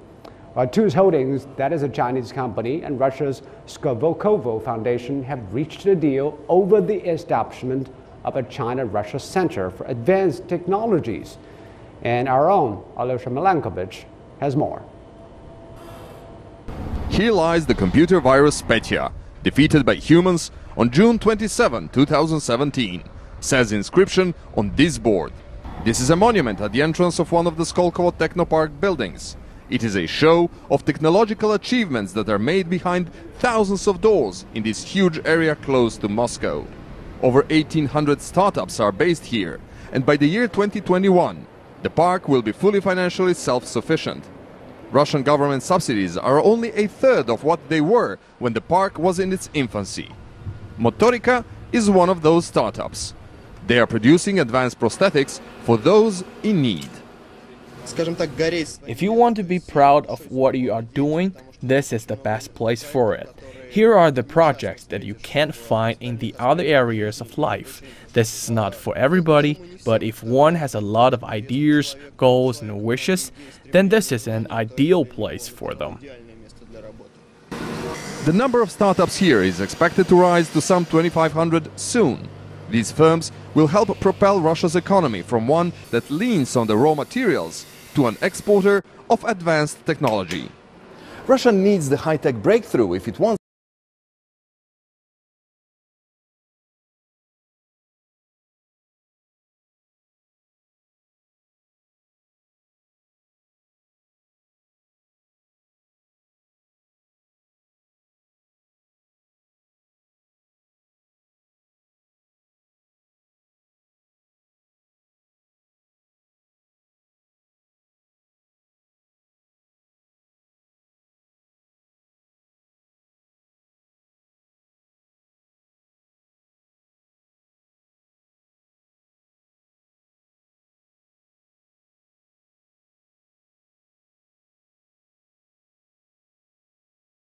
TUS Holdings, that is a Chinese company, and Russia's Skvokovo Foundation have reached a deal over the establishment of a China-Russia Center for Advanced Technologies. And our own Alyosha Milankovich has more. Here lies the computer virus Petya, defeated by humans on June 27, 2017, says the inscription on this board. This is a monument at the entrance of one of the Skolkovo Technopark buildings. It is a show of technological achievements that are made behind thousands of doors in this huge area close to Moscow. Over 1,800 startups are based here, and by the year 2021, the park will be fully financially self-sufficient. Russian government subsidies are only a third of what they were when the park was in its infancy. Motorika is one of those startups. They are producing advanced prosthetics for those in need. If you want to be proud of what you are doing, this is the best place for it. Here are the projects that you can't find in the other areas of life. This is not for everybody, but if one has a lot of ideas, goals, and wishes, then this is an ideal place for them. The number of startups here is expected to rise to some 2,500 soon. These firms will help propel Russia's economy from one that leans on the raw materials to an exporter of advanced technology. Russia needs the high-tech breakthrough if it wants